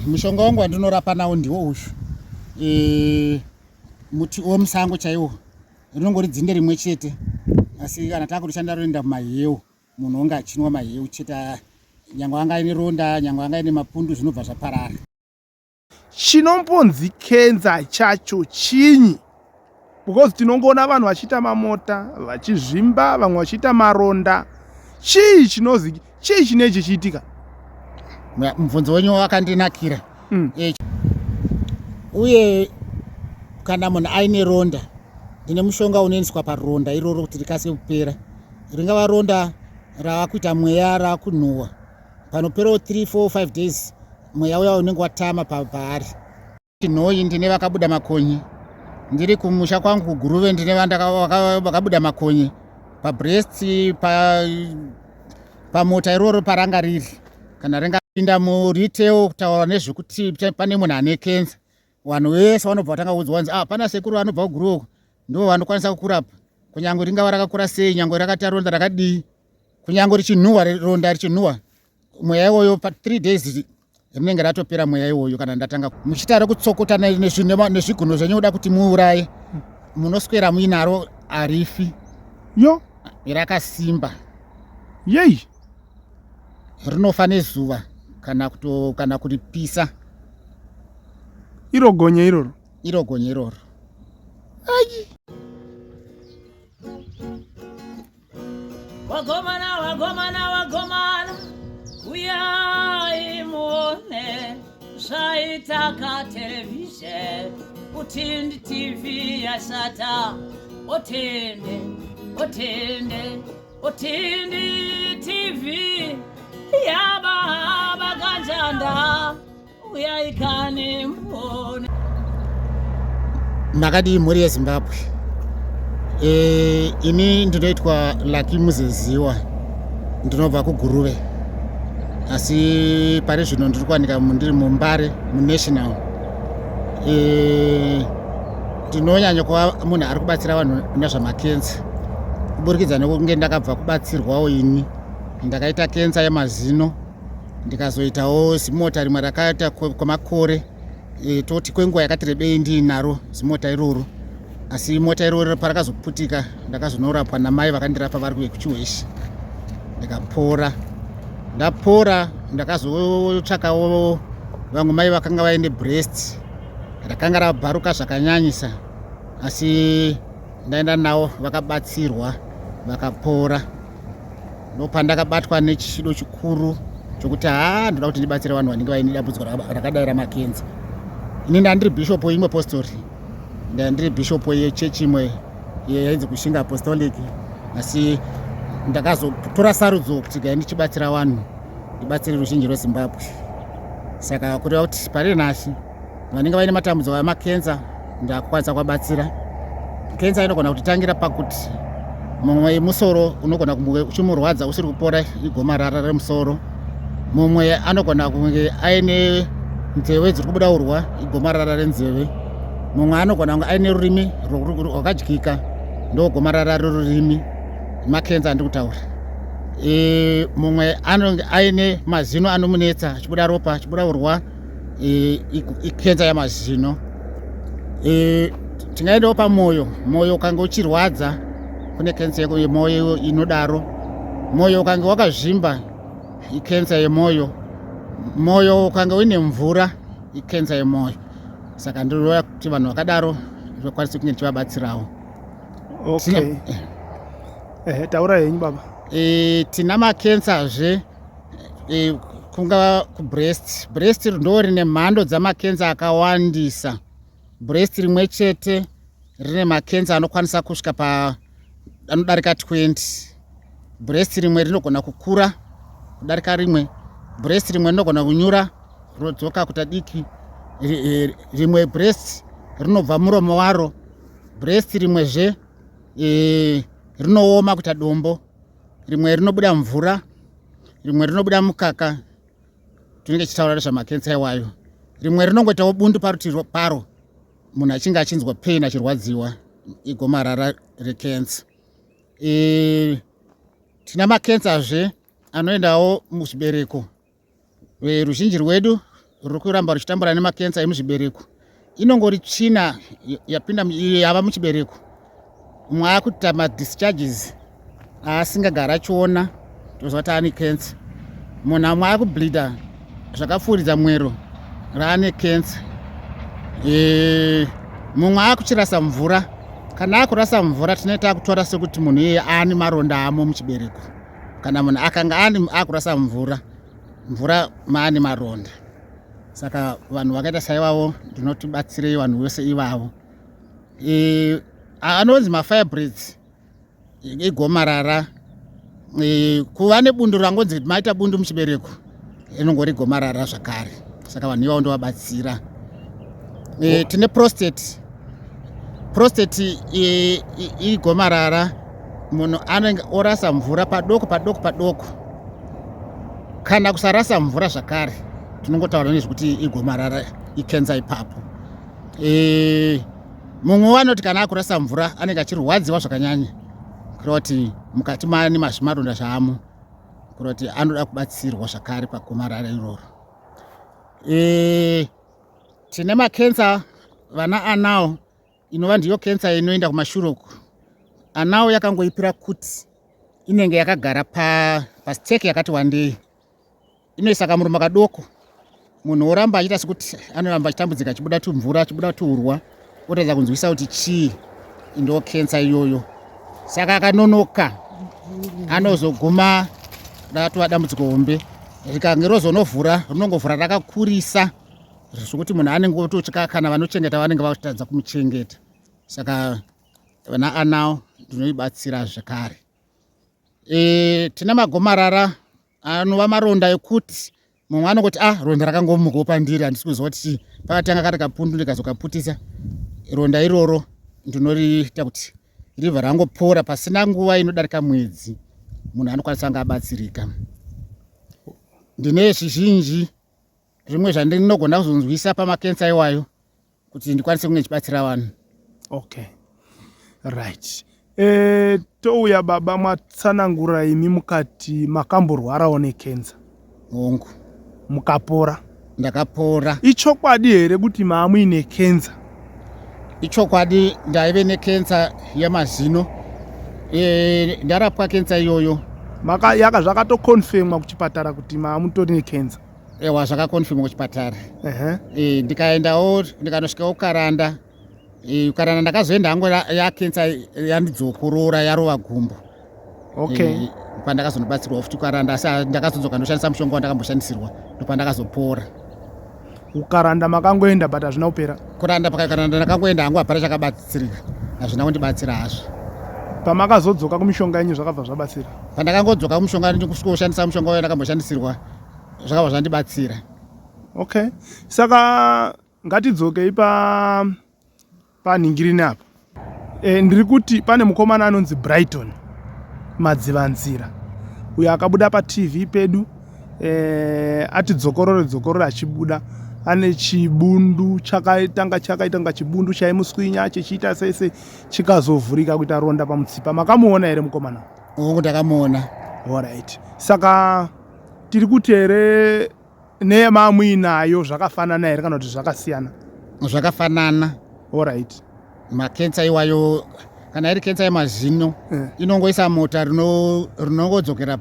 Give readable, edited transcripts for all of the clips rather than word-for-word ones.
Mushonga wangu wandinorapa nawo ndiwo uyu. Muti womusango chaiwo. Rinongori dzinde rimwe chete. Asi kana takutoshanda roenda kumaheu, munhu onga achinwa maheu chete, nyangwe anga ine ronda, nyangwe anga ine mapundu, zvinobva zvaparara. Chinombonzi kenza chacho chinyi? Because tinongoona vanhu vachiita mamota, vachizvimba, vamwe vachiita maronda. Chii chinozi, chii chine chichiitika? Mubvunzo wenyu wakandinakira. Uye kana munhu aine ronda, ndine mushonga unoiswa paronda iroro kuti rikasike kupera. Ringava ronda ravakuita mweya rakunhuhwa, panoperawo 3, 4, 5 days mweya uya unenge watama paari. Chinhoyi ndine vakabuda makonye. Ndiri kumusha kwangu kuGuruve ndine vakabuda makonye pabreast, pamota iroro paranga riri. Kana ringapinda muretail kutaura nezvekuti pane munhu ane kenza, vanhu vese vanobva vatanga kuudzwa kunzi pana sekuru vanobva kuGuruve ndo vanokwanisa kukurapa. Kunyange ringava rakakura sei, nyangwe rakati ronda rakadii, kunyange richinhuhwa, ronda richinhuhwa, mweya iwoyo pa 3 days rinenge ratopera mweya iwoyo. Kana ndatanga muchitara kutsokota nezvigunwe zvenyu kuda kuti muuraye, munoswera muinaro harifi. Yo, rakasimba. Yei, rinofa nezuva kana kuripisa. Iro gonye iroro. Iro gonye iroro. Wagomana, wagomana, wagomana, uyai muone zvaitaka television, Utindi TV yasata, Utindi, Utindi, Utindi TV yaba ganjanda, uyai kani muone. Makadi mhuri yeZimbabwe. Ini ndinoitwa Lucky Muzeziwa, ndinobva kuGuruve, asi pari zvino ndiri kuwanika ndiri muMbare muNational. Ndinonyanya kuva munhu ari kubatsira vanhu nezvamakenza, kuburikidza nekunge ndakabva kubatsirwawo ini. Ndakaita kenza yemazino, ndikazoitawo zimota rimwe rakaita kwemakore, toti kwenguva yakati rebei ndiinaro zimota iroro. Asi mota iroro parakazoputika ndakazonorapwa namai vakandirapa vari kuChiweshi, ndikapora. Ndapora ndakazotsvakawo vamwe mai vakanga vaine breast rakanga rabharuka zvakanyanyisa, asi ndaenda navo vakabatsirwa vakapora. Ndopandakabatwa nechido chikuru chokuti ndoda kuti ndibatsire vanhu vanenge vaine dambudziko rakadai ramakenza. Ini ndandiri bishop weimwe postori, ndandiri bishop yechechi imwe yainzi Kushinga Apostolic, asi ndakazotora sarudzo kuti gai ndichibatsira vanhu, ndibatsire ruzhinji rweZimbabwe. Saka kureva kuti pari nhasi vanenge vaine matambudziko amakenza ndakukwanisa kuvabatsira. Kenza inogona kutitangira pakuti mumwe musoro unogona kunge uchimurwadza usiri kupora, igomarara remusoro. Mumwe anogona kunge aine nzeve dziri kubuda urwa, igomarara renzeve. Mumwe anogona kunge aine rurimi rwakadyika, ndogomarara rorurimi, makenza andiri kutaura. Mumwe anonge aine mazino anomunetsa, achibuda ropa, achibuda urwa, ikenza yamazino. Tingaendawo pamwoyo, mwoyo ukange uchirwadza, kune kenza yemwoyo inodaro. Mwoyo ukange wakazvimba, ikenza yemwoyo. Mwoyo ukange uine mvura, ikenza yemwoyo. Saka ndinoona kuti vanhu vakadaro ndokwanisa kunge ndichivabatsirawo. Okay. Taura henyu baba. Tina makenzazve, kunga kubreast. Breast ndo rine mhando dzamakenza akawandisa. Breast rimwe chete rine makenza anokwanisa kusvika anodarika 20. Breast rimwe rinogona kukura kudarika rimwe. Breast rimwe rinogona kunyura rodzoka kuita diki. Rimwe breast rinobva muromo waro. Breast rimwezve rinooma kuita dombo. Rimwe rinobuda mvura, rimwe rinobuda mukaka. Tinenge tichitaura nezvamakenza iwayo. Rimwe rinongoitawo bundu parutivi paro, munhu achinge achinzwa pain, achirwadziwa, igomarara rekenza. Tina makenzazve anoendawo muzvibereko. Ruzhinji rwedu ruri kuramba ruchitambura nemakensa emuzvibereko inongori tsvina yapinda yava muchibereko. Mwakuita madischarges aasingagara achiona tozva kuti ane kensa. Munhu amwe akubleeda zvakapfuuridza mwero raane kensa. Mumwe akuchirasa mvura. Kana akurasa mvura tinoita kutora sekuti munhu iyeye ane maronda amo muchibereko. Kana munhu akanga akurasa mvura maane maronda. Saka vanhu vakaita saivavo ndinoti batsirei vanhu vose ivavo. Anonzi mafibroids igomarara. Kuva nebundu rangonzi maita bundu muchibereko inongori gomarara zvakare. Saka vanhu ivavo ndovabatsira. Tine prostate. Prostate igomarara. Munhu anenge orasa mvura padoko. Kana kusarasa mvura zvakare tinongotaura nezvekuti igomarara ikensa ipapo. Mumwe wanoti kana akurasa mvura anenge achirwadziwa zvakanyanya kureva kuti mukati maane mazvimaronda zvaamo kureva kuti anoda kubatsirwa zvakare pagomarara iroro. Tine makensa vana anawo inova ndiyo kensa inoenda kumashure uku. Anawo yakangoipira kuti inenge yakagara pasiteki yakati wandei. Inoisa kamuruma kadoko. Munhu oramba achiita sekuti anoramba achitambudzika achibuda tumvura achibuda tuurwa oratidza kunzwisa kuti chii ndo kensa iyoyo. Saka akanonoka anozoguma ratova dambudziko hombe. Rikange rozonovhura rinongovhura rakakurisa zvekuti munhu anenge ototya kana vanochengeta vanenge vakutadza kumuchengeta. Saka vana anawo ndinoibatsira zvakare. Tina magomarara anova maronda ekuti mumwe anongoti ronda rakangomuka pandiri handisi kuziva kuti pakatanga kari kapundu ndikazokaputisa. Ronda iroro ndinoriita kuti ribva rangopora pasina nguva inodarika mwedzi munhu anokwanisa anga abatsirika. Ndine zvizhinji zvimwe zvandinogona kuzonzwisa pamakensa iwayo kuti ndikwanise kunge ndichibatsira vanhu. Okay, right. Touya baba matsanangura imi mukati makamborwarawo nekensa. Hongu. Mukapora. Ndakapora. Ichokwadi here kuti maamuine kensa? Ichokwadi ndaive nekensa yemazino. Ndarapwa kensa iyoyo. Zvakatokonfirmwa kuchipatara kuti maamutori nekensa? Ewa, zvakakonfirmwa kuchipatara. Ndikaendawo ndikanosvikawo Karanda. Karanda ndakazoenda hangu yakensa yandidzokorora yarova gumbo. Okay. Pandakazonobatsirwa futi Karanda asi ndakazodzoka ndoshandisa mushonga wandakamboshandisirwa ndopandakazopora. Kukaranda makangoenda but hazvina kupera? Karanda ndakangoenda hangu hapana chakabatsirika. Hazvina kundibatsira hazvo. Pamakazodzoka kumishonga yenyu zvakabva zvabatsira? Pandakangodzoka kumishonga ndikushandisa mushonga wandakamboshandisirwa zvakabva zvandibatsira. Okay. Saka ngatidzokei panhingirini apa. Ndiri kuti pane mukomana anonzi Brighton Madzivanzira uyo akabuda paTV pedu ati dzokorore achibuda ane chibundu chakaita nga chibundu chaimuswinya chichiita sese chikazovhurika kuita ronda pamutsipa. Makamuona here mukomana? Hongu, ndakamuona. Alright. Saka tiri kuti here neyemamuinayo zvakafanana here kana kuti zvakasiyana? Zvakafanana. Alright. Makensa iwayo kana iri kensa yemazino inongoisa mota rinongodzokera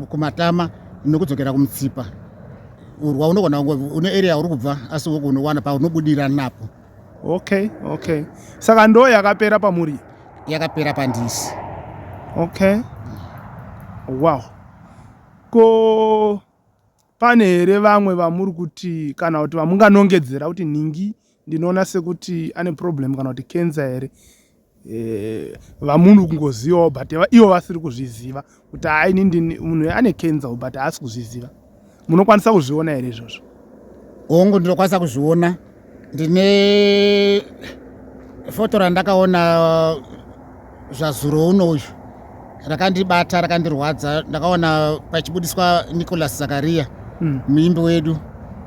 kumatama nokudzokera kumutsipa. Urwa unogona une area uri kubva asi unowana paunobudira napo. Okay. Saka ndo yakapera pamuri? Yakapera pandisi. Okay. Wow. Ko pane here vamwe vamuri kuti kana kuti vamunganongedzera kuti ningi ndinoona sekuti ane problem kana kuti kensa here vamunu kungozivawo but ivo vasiri kuzviziva kuti munhu ane kensa but haasi kuzviziva? Munokwanisa kuzviona here izvozvo? Hongu, ndinokwanisa kuzviona. Ndine foto randakaona zvazuro unoyu rakandibata rakandirwadza. Ndakaona pachibudiswa Nicholas Zakaria muimbi wedu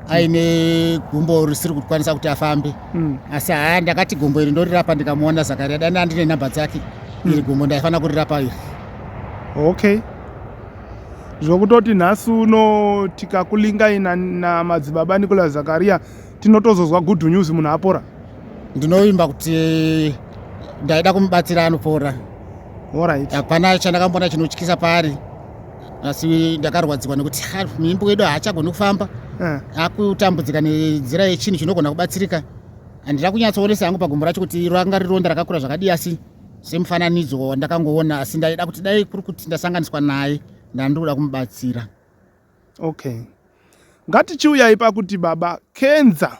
aine gumbo risiri kukwanisa kuti afambe. Asi ndakati gumbo iri ndorirapa ndikamuona Zakaria. Dani handine nhamba dzake iri gumbo ndaifanira kurirapa iri. Okay. zvokutoti nhasi uno tikakulingai namadzibaba Nicolas Zakaria tinotozozwa good news munhu apora. Ndinovimba kuti ndaida kumubatsira anopora. Alright. Hapana chandakambona chinotyisa paari. Asi ndakarwadziwa nekuti mimbo wedu haachagoni kufamba. Akutambudzika nenzira yechinhu chinogona kubatsirika. Handina kunyatsoonesa hangu pagumbo racho kuti ranga rironda rakakura zvakadii, asi semufananidzo wandakangoona, asi ndaida kuti dai kuri kuti ndasanganiswa naye ndandoda kumubatsira. Okay. Ngatichiuyai pakuti baba kenza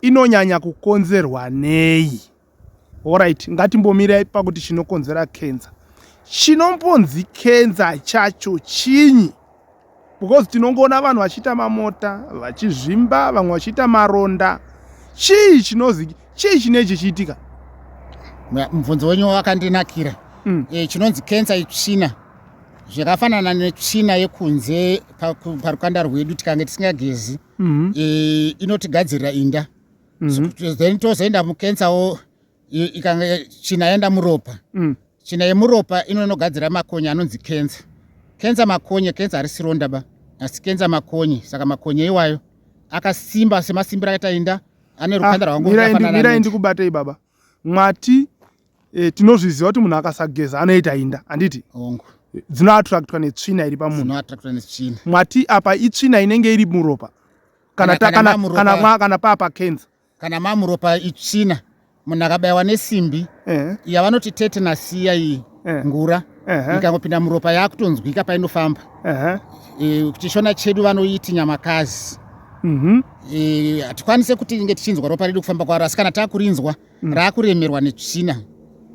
inonyanya kukonzerwa nei? Alright, ngatimbomirai pakuti chinokonzera kenza. Chinombonzi kenza chacho chinyi? Because tinongoona vanhu vachiita mamota, vachizvimba, vamwe vachiita maronda. Chii chinozi, chii chinechi chiitika? Mubvunzo wenyu wakandinakira. Chinonzi kenza itsvina. Zvakafanana netsvina yekunze parukanda rwedu tikange tisingagezi. Inotigadzirira inda. Then tozoenda mukenzawo ikange tsvina yaenda muropa. Tsvina yemuropa inogadzira makonye anonzi kenza. Kenza makonye, kenza harisi ronda ba, asi kenza makonye. Saka makonye iwayo akasimba semasimbiro akaita inda, ane rukanda rwangu rakafanana. Mirai ndikubatei baba. Mwati tinozviziva kuti munhu akasageza anoita inda, handiti? Hongu. Dzinoattractwa netsvina iri pamunhu. Dzinoattractwa netsvina. Mwati apa itsvina inenge iri muropa. Kana papa kenza. Kana mamuropa itsvina. Munhu akabayiwa nesimbi yavanoti tetanus iya iyi ngura ikangopinda muropa yakutonzwika painofamba. Kuchishona chedu vanoiti nyamakazi. Hatikwanise kuti inge tichinzwa ropa redu kufamba kwaro, asi kana takurinzwa raakuremerwa netsvina.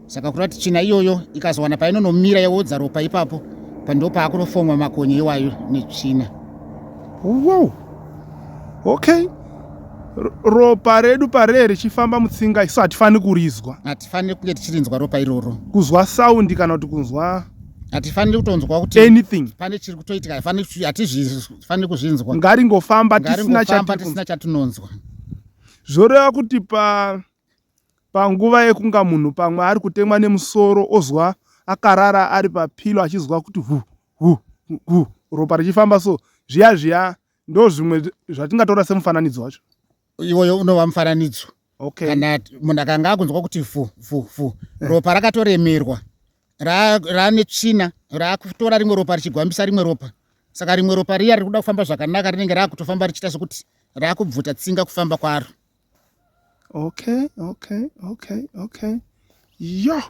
Saka kurati tsvina iyoyo ikazowana painonomira yowodza ropa ipapo, pando paakunofomwa makonye iwayo netsvina. Wow. Okay. Ropa redu parere richifamba mutsinga isu hatifani kurizwa. Hatifani kunge tichirinzwa ropa iroro. Kuzwa saundi kana kuti kunzwa hatifani kutonzwa kuti anything. Pane chiri kutoitika, hatifani kuzvinzwa. Ngaringofamba tisina chatinonzwa. Zvoreva kuti panguva yekunga munhu pamwe ari kutemwa nemusoro ozwa akarara ari papilo achizwa kuti ropa richifamba so zviya ndo zvimwe zvatingatora semufananidzo wacho. Iwoyo unova mufananidzo. Okay. Kana munhu akanga akunzwa kuti ropa rakatoremerwa, rane tsvina, rakutora rimwe ropa richigwambisa rimwe ropa. Saka rimwe ropa riya riri kuda kufamba zvakanaka rinenge rakutofamba richiita sokuti rakubvuta tsinga kufamba kwaro. Okay. Yo.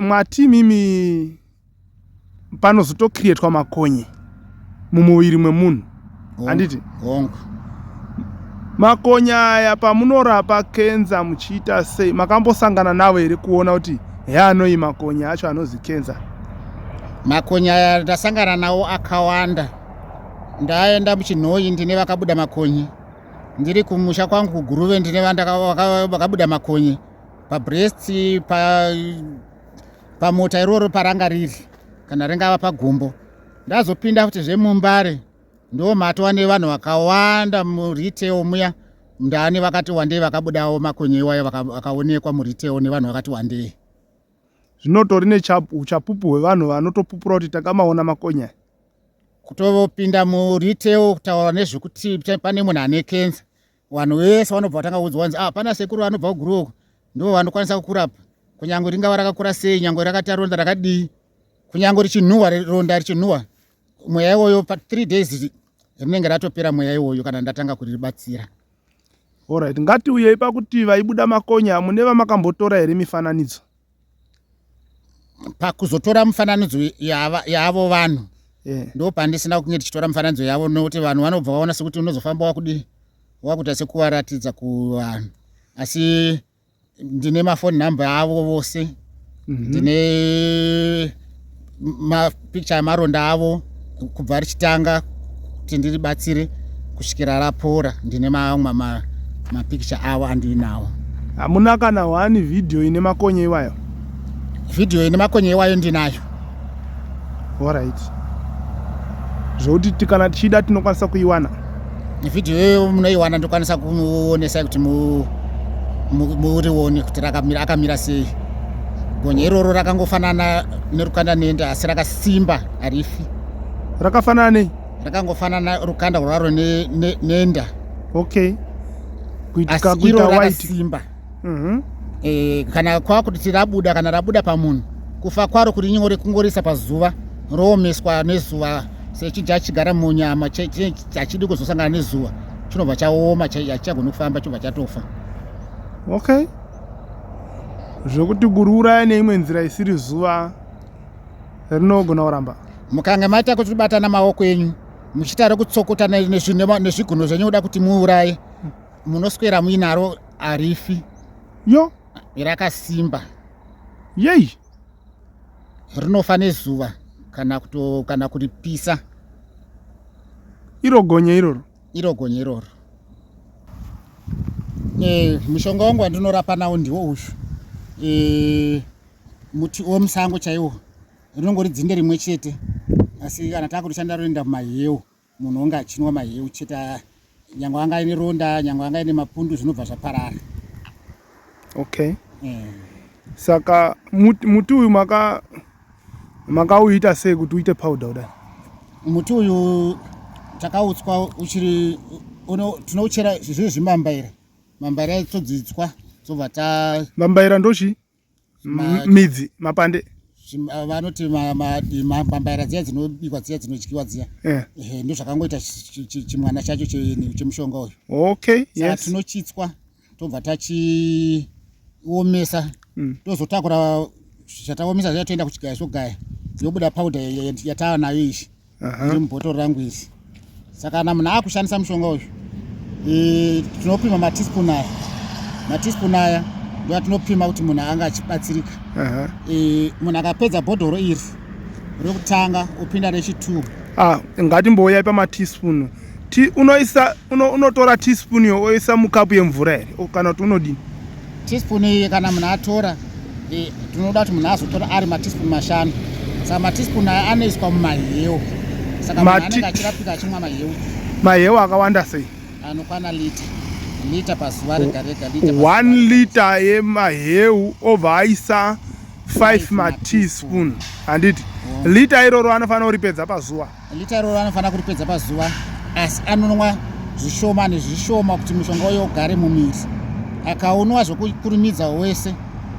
Mwati mimi panozotocreatwa makonye mumuviri memunhu. Handiti? Hongu. Makonye aya pamunorapa kenza muchiita sei? Makambosangana nawo here kuona kuti anoi makonye acho anozi kenza? Makonye aya ndasangana nawo akawanda. Ndaenda muchinhoyi ndine vakabuda makonye. Ndiri kumusha kwangu kuguruve ndine vakabuda makonye. Pabreast, pamota iroro paranga riri, kana ringava pagumbo. Ndazopinda kuti zvemumbare ndo matwa nevanhu vakawanda muriteo muya. Ndani vakati wandei vakabudawo makonye iwayo vakaonekwa muriteo nevanhu vakati wandei. Zvinotori nechapupu hwevanhu vanotopupura kuti takamaona makonye. Kutopinda muriteo kutaura nezvekuti pane munhu ane kenza, vanhu vese vanobva vatanga kuudzwa vanzi pana sekuru vanobva kuguruoko ndo vanokwanisa kukurapa. Kunyange ringava rakakura sei, nyange rakati ronda rakadii, kunyange richinhuhwa ronda richinhuhwa, mweya iwoyo pa3 days rinenge ratopera mweya iwoyo kana ndatanga kuribatsira. Alright, ngatiuyei pakuti vaibuda makonye hamune vamakambotora here mifananidzo? Pakuzotora mifananidzo yavo vanhu ndo pandisina kunge tichitora mifananidzo yavo, nokuti vanhu vanobva vaona sekuti unozofamba wakuita sekuvaratidza kuvanhu. Asi ndine mafoni namba avo vose, ndine mapicture emaronda avo kubva richitanga kuti ndiribatsire kusvikira rapora. Ndine mamwe mapicture avo andinawo. Hamuna kana wani video ine makonye iwayo? Video ine makonye iwayo ndinayo. Alright. Zvokuti kana tichida tinokwanisa kuiwana? Video iyoyo munoiwana, ndokwanisa kumuonesa kuti murione kuti akamira sei. gonye iroro rakangofanana nerukanda nenda asi rakasimba harifi. Rakafanana nei? Rakangofanana rukanda rwaro nenda. Okay. Asi iro rakasimba. Kana kwakuti rabuda kana rabuda pamunhu kufa kwaro kuri nyore kungorisa pazuva roomeswa nezuva sechinja chigara munyama chachidi kuzosangana nezuva chinobva chaoma chagona kufamba chobva chatofa. Okay. Zvokuti kuruuraya neimwe nzira isiri zuva rinogona kuramba. Mukange maita kuti batana maoko enyu muchitara kutsokota nezvigunwe zvenyu kuda kuti muuraye munoswera muinaro harifi. Yo Rakasimba. Yei. Rinofa nezuva kana kuripisa. Iro gonye iroro. Iro gonye iroro. Mushonga wangu wandinorapa nawo ndiwo uyu. Muti womusango chaiwo. Rinongori dzinde rimwe chete. Asi kana takurishanda roenda mumahewu munhu onge achinwa mahewu chete nyangwe anga ine ronda nyangwe anga ine mapundu zvinobva zvaparara. Okay. Saka muti uyu makauita sei kuti uite powder kudai? Muti uyu takautswa uchiri tinouchera zvezvi mambaira. Mambaira itodzitswa zobva mambaira ndochi? Midzi, mapande. Vanoti mambaira dziya dzinobikwa dziya dzinodyiwa dziya. Ndo zvakangoita chimwana chacho chemushonga uyu. Okay, yes. Tinochitswa tobva tachiomesa tozotakura zvataomesa zviya toenda kuchigaya chogaya yobuda powder yatawa nayo izvi iri mubhotoro rangu iri. Saka kana munhu akushandisa mushonga uyu tinopima matispuni aya ndo atinopima kuti munhu anga achibatsirika. Munhu akapedza bhodhoro iri rekutanga upinda rechi2. Ngatimbouyai pamatispunu. Unotora teaspoon yo oisa mukapu yemvura here kana kuti unodini? Teaspoon iyi kana munhu atora tinoda kuti munhu azotora ari matispuni 5. Saka matispuni aya anoiswa mumahewu. Saka munhu anenge achirapika achimwa mahewu. Mahewu akawanda sei? Anokwana lita pazuva rega rega. 1 lita yemahewu obva aisa 5 matispuni. Handiti lita iroro anofanira kuripedza pazuva? Lita iroro anofanira kuripedza pazuva, asi anonwa zvishoma nezvishoma kuti mushonga uyo ugare mumiri. Akaunwa zvokukurumidza wese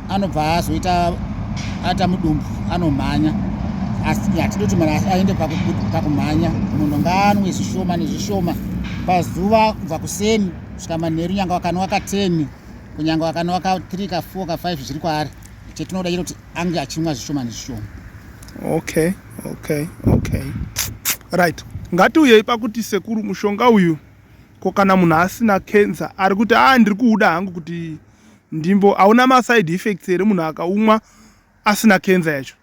anobva azoita ata mudumbu anomhanya. Asi hatidi kuti munhu aende pakumhanya. Munhu ngaanwe zvishoma nezvishoma pazuva kubva kuseni kusvika manheru. Nyangwe wakanwa ka10 kunyangwe wakanwa ka3 ka4 ka5 zviri kwaari. Chetinoda chiro kuti ange achimwa zvishoma nezvishoma. Okay. Right. Ngatiuyei pakuti sekuru mushonga uyu kana munhu asina cancer ari kuti ndiri kuuda hangu kuti ndimbo hauna maside effects here munhu akaumwa asina cancer yacho?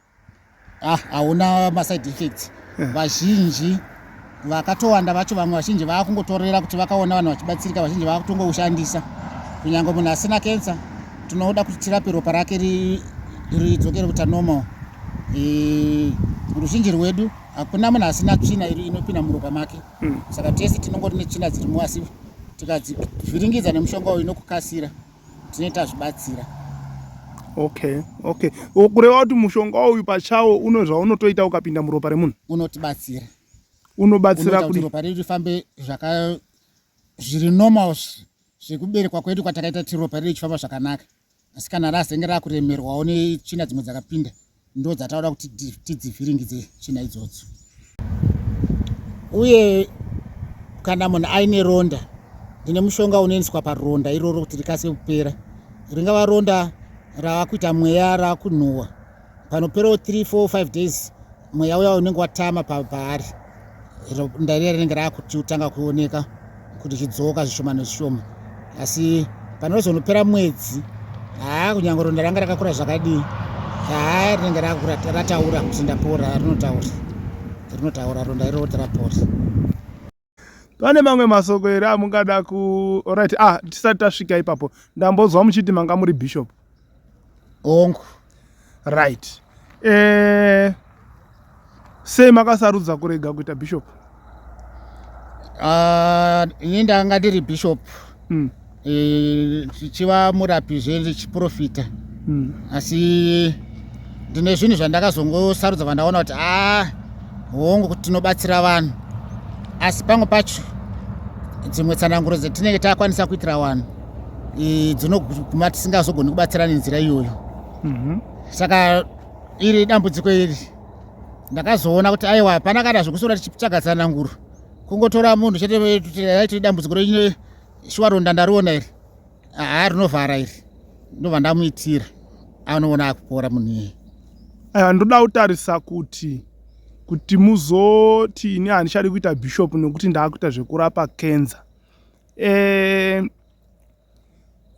Hauna maside effects. Vazhinji vakatowanda vacho vamwe vazhinji vakungotorera kuti vakaona vanhu vachibatsirika vazhinji vakutongoushandisa. Kunyange munhu asina cancer tinoda kuti tirape ropa rake ridzokere kuita normal. Ruzhinji rwedu hakuna munhu asina tsvina inopinda muropa make. Saka tese tinongori netsvina dzirimo, asi tikadzivhiringidza nemushonga uyu inokukasira tinoita zvibatsira. Okay. Kureva kuti mushonga uyu pachawo uno zvaunotoita ukapinda muropa remunhu? Unotibatsira. Unobatsira kuti ropa redu rifambe zviri normal zvekuberekwa kwedu kwatakaita kuti ropa redu richifamba zvakanaka. Asi kana razenge rakuremerwawo netsvina dzimwe dzakapinda ndo dzataura kuti tidzivhiringidze tsvina idzodzo. Uye kana munhu aine ronda ndine mushonga unoiswa paronda iroro kuti rikase kupera. Ringava ronda ravakuita mweya rakunhuhwa panoperawo 3, 4, 5 days mweya uya unenge watama paari. Ronda riya rinenge rakutanga kuoneka kuti chidzoka zvishoma nezvishoma. Asi panozonopera mwedzi kunyange ronda ranga rakakura zvakadii rinenge rataura kuti ndapora. Rinotaura ronda iroro kuti rapora. Pane mamwe masoko here amungada right? Tisati tasvika ipapo ndambozwa muchiti manga muri bishop. Ongo. Right. Sei makasarudza kurega kuita bishop? Ini ndanga ndiri bishop chichiva murapi zvenzi chiprofita. Asi ndine zvinhu zvandakazongosarudza vandaona kuti hongu kuti tinobatsira vanhu, asi pamwe pacho dzimwe tsananguro dzatinenge takwanisa kuitira vanhu dzinoguma tisingazogoni kubatsira nenzira iyoyo. Saka iri dambudziko iri ndakazoona kuti aiwa pana kana zvokusora tichitsvaga tsananguro, kungotora munhu chete tiri dambudziko renyine shwaronda ndariona iri rinovhara iri ndobva ndamuitira anoona akupora munhu iyeye. Aiwa, ndoda kutarisa kuti muzoti ini handichadi kuita bishop nekuti ndaakuita zvekurapa kenza.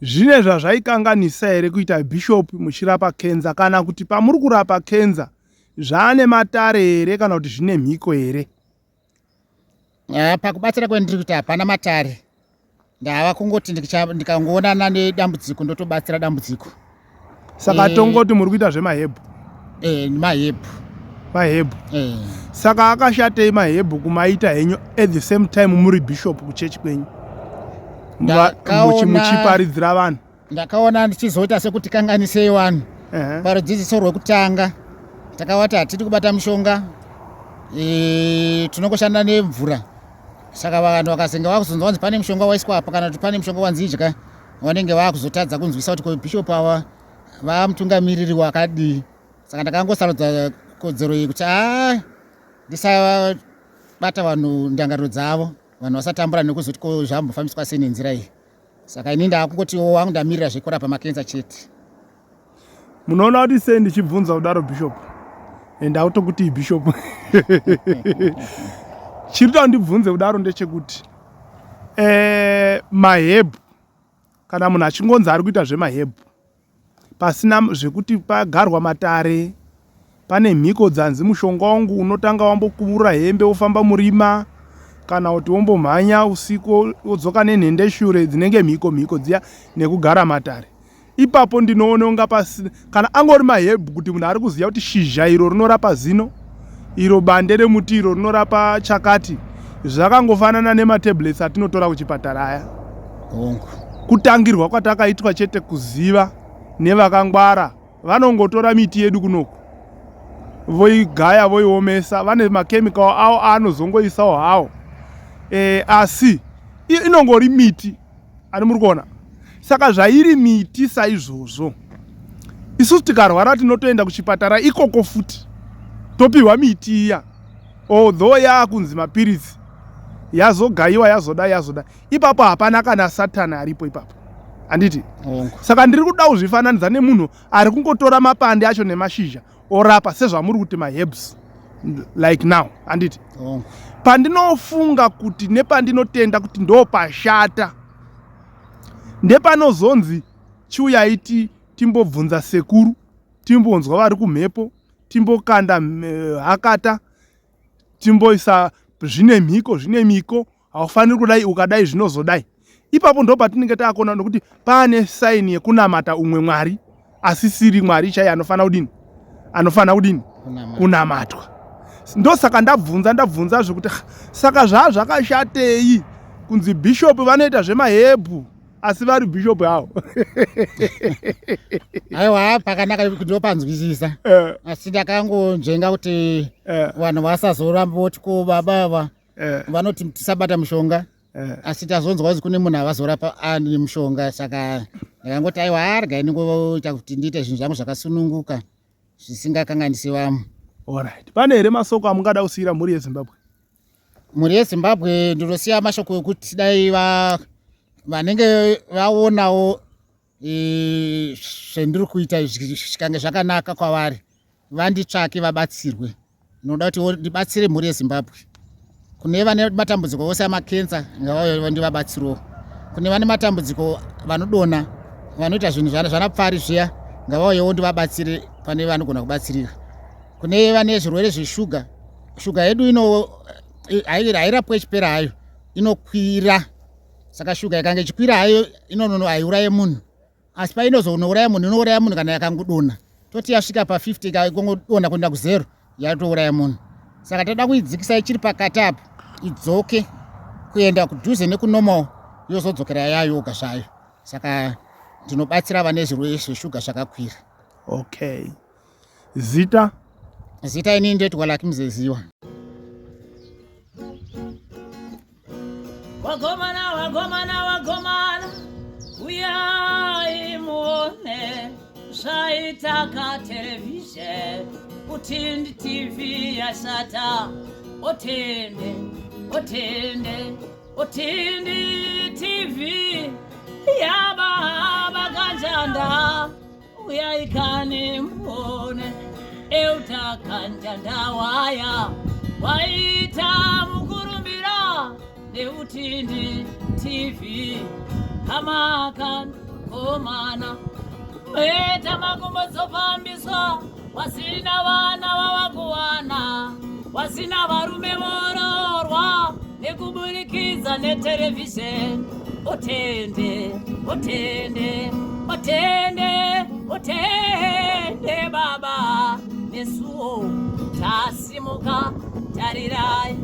Zvine zvazvaikanganisa here kuita bishop muchirapa kenza, kana kuti pamuri kurapa kenza zvaane matare here kana kuti zvine mhiko here? Pakubatsira kwendiri kuti hapana matare, ndava kungoti ndikangoonana nedambudziko ndotobatsira dambudziko. Saka tongoti muri kuita zvemahebhu? Mahebhu. Mahebhu. Saka akashatei mahebhu kumaita henyu at the same time muri bishop kuchechi kwenyu muchiparidzira vanhu? Ndakaona ndichizoita sekuti kanganisei vanhu. Parudzidziso rwekutanga takavati hatidi kubata mushonga, tinongoshanda nemvura. Saka vanhu vakazenge vakuzonzwa kunzi pane mushonga waiswa apa kana kuti pane mushonga wanzi idya, vanenge vakuzotadza kunzwisa kuti bishop ava vamutungamiriri wakadii. Saka ndakangosarudza kodzero iyi kuti ndisabata vanhu ndangariro dzavo, vanhu vasatambura nekuzoti ko zvambofambiswa sei nenzira iyi. Saka ini ndakungoti wangu ndamirira zvekurapa makenza chete. Munoona kuti sei ndichibvunza kudaro bishop ndautokuti bishop chiri ndibvunze kudaro ndechekuti mahebhu, kana munhu achingonzi ari kuita zvemahebhu pasina zvekuti pagarwa matare, pane mhiko dzanzi mushonga wangu unotanga wambokuvura hembe wofamba murima, kana kuti wombomhanya usiku wodzoka nenhende shure, dzinenge mhiko dziya nekugara matare. Ipapo ndinoona unga pasina, kana angori mahebhu kuti munhu ari kuziva kuti shizha iro rinorapa zino, iro bande remuti iro rinorapa chakati, zvakangofanana nematablets atinotora kuchipatara aya. Kutangirwa kwatakaitwa chete kuziva nevakangwara, vanongotora miti yedu kunoku voigaya voiomesa, vane makemikal avo aanozongoisawo hawo, asi inongori miti ani muri kuona. Saka zvairi miti saizvozvo, isusu tikarwara tinotoenda kuchipatara ikoko futi topiwa miti iya, although yaakunzi mapirisi, yazogayiwa yazoda, ipapo hapana kana satani aripo ipapo, handiti? Saka ndiri kuda kuzvifananidza nemunhu ari kungotora mapande acho nemashizha orapa sezvamuri kuti maherbs like now, handiti? Pandinofunga kuti nepandinotenda kuti ndo pashata ndepanozonzi chiuyaiti timbobvunza sekuru, timbonzwa vari kumhepo, timbokanda hakata, timboisa zvine mhiko, haufaniri kudai ukadai zvinozodai. Ipapo ndo patinenge taakona nokuti pane saini yekunamata umwe mwari asisiri mwari chaiye anofana kudini kunamatwa. Ndosaka ndabvunza zvekuti saka zvakashatei kunzi bishop vanoita zvemahebhu asi vari bishop havo. Aiwa, pakanaka ndopanzwisisa, asi ndakangonzvenga kuti vanhu vasazoramba voti ko baba vanoti tisabata mushonga, asi tazonzwa kuti kune munhu avazorapa ane mushonga. Saka ndakangoti aiwa, regai ningoita kuti ndiite zvinhu zvangu zvakasununguka zvisingakanganisi vamwe. Alright, pane here masoko amungada kusiyira mhuri yeZimbabwe? Mhuri yeZimbabwe ndinosiya mashoko ekuti dai vanenge vaonawo zvendiri kuita zvikange zvakanaka kwavari vanditsvake vabatsirwe. Ndinoda kuti ndibatsire mhuri yeZimbabwe. Kune vane matambudziko ose amakenza ngavauye ndivabatsirewo. Kune vane matambudziko vanodona, vanoita zvinhu zvanapfari zviya, ngavauyewo ndivabatsire pane vanogona kubatsirira. Kune vane zvirwere zveshuga, shuga yedu ino hairapwe chipera hayo, inokwira. Saka shuga ikanga ichikwira hayo inonono haiuraye munhu, asi painozouraya munhu inouraya munhu kana yakangodona. Toti yasvika pa50 ikangodona kuenda ku0 yatouraya munhu. Saka toda kuidzikisa ichiri pakati apo idzoke kuenda kudhuze nekunormal yozodzokera yayoga zvayo. Saka ndinobatsira vane zvirwere zveshuga zvakakwira. Okay. Zita ini ndetwa Lucky Mzeziwa. Wagomana, wagomana, wagomana, uyai muone zvaitaka television, Utindi TV yashata, Otende, Otende, Utindi TV yababa kanjanda, uyai kani muone eutaka njanda waya, waita mukurumbira Utindi TV kamakan komana eta makumbo zopambiswa wasina vana vavakuwana wasina varume vororwa nekuburikiza netelevisheni Otende, Otende, Otende, Otende baba nesuo tasimuka tarirai